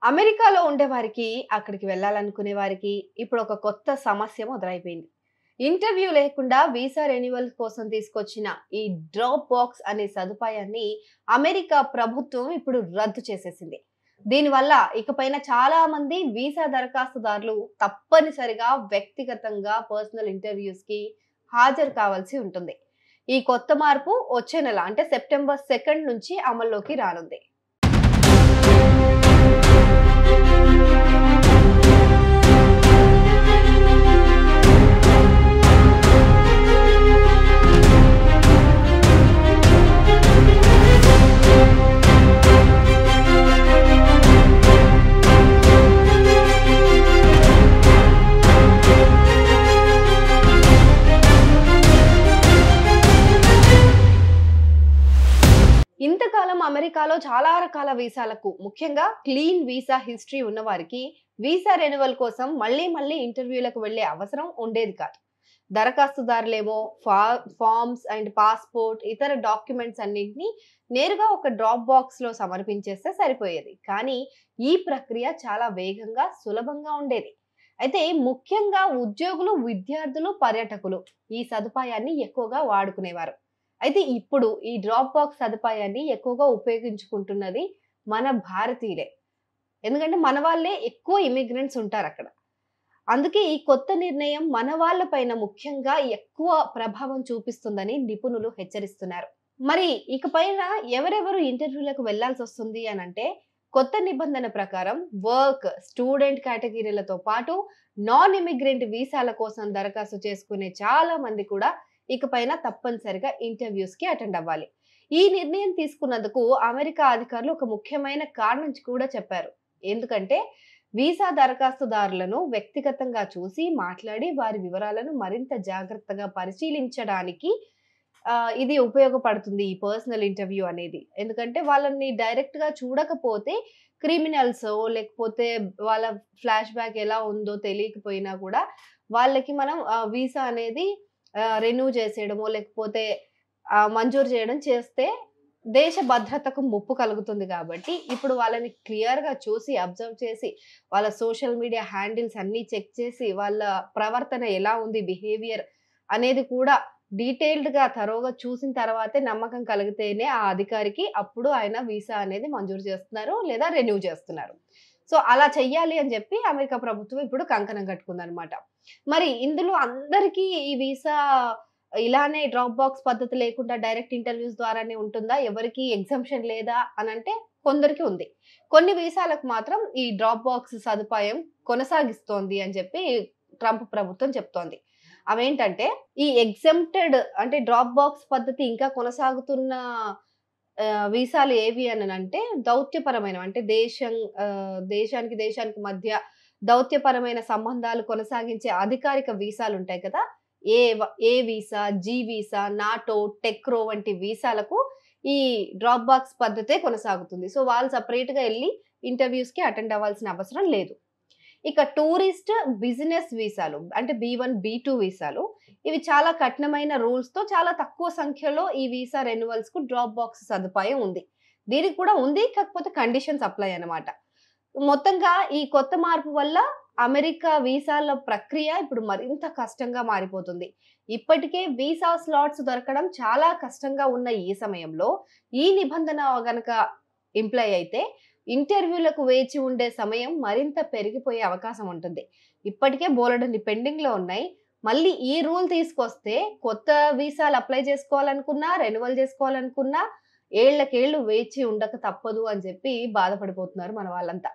అమెరికాలో ఉండేవారికి, అక్కడికి వెళ్ళాలనుకునే వారికి ఇప్పుడు ఒక కొత్త సమస్య మొదలైపోయింది. ఇంటర్వ్యూ లేకుండా వీసా రెన్యువల్ కోసం తీసుకొచ్చిన ఈ డ్రాప్ బాక్స్ అనే సదుపాయాన్ని అమెరికా ప్రభుత్వం ఇప్పుడు రద్దు చేసేసింది. దీనివల్ల ఇకపైన చాలా మంది వీసా దరఖాస్తుదారులు తప్పనిసరిగా వ్యక్తిగతంగా పర్సనల్ ఇంటర్వ్యూస్ కి హాజరు కావాల్సి ఉంటుంది. ఈ కొత్త మార్పు వచ్చే నెల అంటే సెప్టెంబర్ 2 నుంచి అమల్లోకి రానుంది. ఇంతకాలం అమెరికాలో చాలా రకాల వీసాలకు ముఖ్యంగా క్లీన్ వీసా హిస్టరీ ఉన్న వారికి వీసా రెన్యువల్ కోసం మళ్ళీ ఇంటర్వ్యూలకు వెళ్లే అవసరం ఉండేది కాదు. దరఖాస్తుదారులేమో ఫార్మ్స్ అండ్ పాస్పోర్ట్ ఇతర డాక్యుమెంట్స్ అన్నింటినీ నేరుగా ఒక డ్రాప్ బాక్స్ లో సమర్పించేస్తే సరిపోయేది. కానీ ఈ ప్రక్రియ చాలా వేగంగా సులభంగా ఉండేది. అయితే ముఖ్యంగా ఉద్యోగులు, విద్యార్థులు, పర్యాటకులు ఈ సదుపాయాన్ని ఎక్కువగా వాడుకునేవారు. అయితే ఇప్పుడు ఈ డ్రాప్ బాక్స్ సదుపాయాన్ని ఎక్కువగా ఉపయోగించుకుంటున్నది మన భారతీయులే. ఎందుకంటే మన వాళ్ళే ఎక్కువ ఇమిగ్రెంట్స్ ఉంటారు అక్కడ. అందుకే ఈ కొత్త నిర్ణయం మన వాళ్ళ పైన ముఖ్యంగా ఎక్కువ ప్రభావం చూపిస్తుందని నిపుణులు హెచ్చరిస్తున్నారు. మరి ఇకపైన ఎవరెవరు ఇంటర్వ్యూలకు వెళ్లాల్సి వస్తుంది అనంటే, కొత్త నిబంధన ప్రకారం వర్క్, స్టూడెంట్ కేటగిరీలతో పాటు నాన్ ఇమిగ్రెంట్ వీసాల కోసం దరఖాస్తు చేసుకునే చాలా మంది కూడా ఇకపైన తప్పనిసరిగా ఇంటర్వ్యూస్ కి అటెండ్ అవ్వాలి. ఈ నిర్ణయం తీసుకున్నందుకు అమెరికా అధికారులు ఒక ముఖ్యమైన కారణం కూడా చెప్పారు. ఎందుకంటే వీసా దరఖాస్తుదారులను వ్యక్తిగతంగా చూసి మాట్లాడి వారి వివరాలను మరింత జాగ్రత్తగా పరిశీలించడానికి ఇది ఉపయోగపడుతుంది ఈ పర్సనల్ ఇంటర్వ్యూ అనేది. ఎందుకంటే వాళ్ళని డైరెక్ట్ గా చూడకపోతే క్రిమినల్స్ లేకపోతే వాళ్ళ ఫ్లాష్ బ్యాక్ ఎలా ఉందో తెలియకపోయినా కూడా వాళ్ళకి మనం వీసా అనేది రెన్యూ చేసేయడమో లేకపోతే మంజూరు చేయడం చేస్తే దేశ భద్రతకు ముప్పు కలుగుతుంది. కాబట్టి ఇప్పుడు వాళ్ళని క్లియర్ గా చూసి అబ్జర్వ్ చేసి వాళ్ళ సోషల్ మీడియా హ్యాండిల్స్ అన్ని చెక్ చేసి వాళ్ళ ప్రవర్తన ఎలా ఉంది, బిహేవియర్ అనేది కూడా డీటెయిల్డ్ గా తరోగా చూసిన తర్వాతే నమ్మకం కలిగితేనే ఆ అధికారికి అప్పుడు ఆయన వీసా అనేది మంజూరు చేస్తున్నారు లేదా రెన్యూ చేస్తున్నారు. సో అలా చెయ్యాలి అని చెప్పి అమెరికా ప్రభుత్వం ఇప్పుడు కంకణం కట్టుకుందనమాట. మరి ఇందులో అందరికీ ఈ వీసా ఇలానే డ్రాప్ బాక్స్ పద్ధతి లేకుండా డైరెక్ట్ ఇంటర్వ్యూస్ ద్వారానే ఉంటుందా? ఎవరికి ఎగ్జంప్షన్ లేదా అనంటే కొందరికి ఉంది. కొన్ని వీసాలకు మాత్రం ఈ డ్రాప్ బాక్స్ సదుపాయం కొనసాగిస్తోంది అని చెప్పి ట్రంప్ ప్రభుత్వం చెప్తోంది. అవేంటంటే ఈ ఎగ్జెంప్టెడ్ అంటే డ్రాప్ బాక్స్ పద్ధతి ఇంకా కొనసాగుతున్న వీసాలు ఏవి అనంటే దౌత్యపరమైనవి. అంటే దేశానికి మధ్య దౌత్యపరమైన సంబంధాలు కొనసాగించే అధికారిక వీసాలు ఉంటాయి కదా! ఏ వీసా, జీ వీసా, నాటో, టెక్రో వంటి వీసాలకు ఈ డ్రాప్ బాక్స్ పద్ధతే కొనసాగుతుంది. సో వాళ్ళు సెపరేట్ గా ఎళ్లి ఇంటర్వ్యూస్ కి అటెండ్ అవ్వాల్సిన అవసరం లేదు. ఇక టూరిస్ట్, బిజినెస్ వీసాలు అంటే B1, B2 వీసాలు ఇవి చాలా కఠినమైన రూల్స్ తో చాలా తక్కువ సంఖ్యలో ఈ వీసా రెన్యువల్స్ కు డ్రాప్ బాక్స్ సదుపాయం ఉంది. దీనికి కూడా ఉంది, కాకపోతే కండిషన్స్ అప్లై అన్నమాట. మొత్తంగా ఈ కొత్త మార్పు వల్ల అమెరికా వీసాల ప్రక్రియ ఇప్పుడు మరింత కష్టంగా మారిపోతుంది. ఇప్పటికే వీసా స్లాట్స్ దొరకడం చాలా కష్టంగా ఉన్న ఈ సమయంలో ఈ నిబంధన గనక ఇంప్లై అయితే ఇంటర్వ్యూలకు వేచి ఉండే సమయం మరింత పెరిగిపోయే అవకాశం ఉంటుంది. ఇప్పటికే బోలెడన్ని పెండింగ్ లో ఉన్నాయి. మళ్ళీ ఈ రూల్ తీసుకొస్తే కొత్త వీసాలు అప్లై చేసుకోవాలనుకున్నా, రెన్యువల్ చేసుకోవాలనుకున్నా ఏళ్లకేళ్లు వేచి ఉండక తప్పదు అని చెప్పి బాధపడిపోతున్నారు మన వాళ్ళంతా.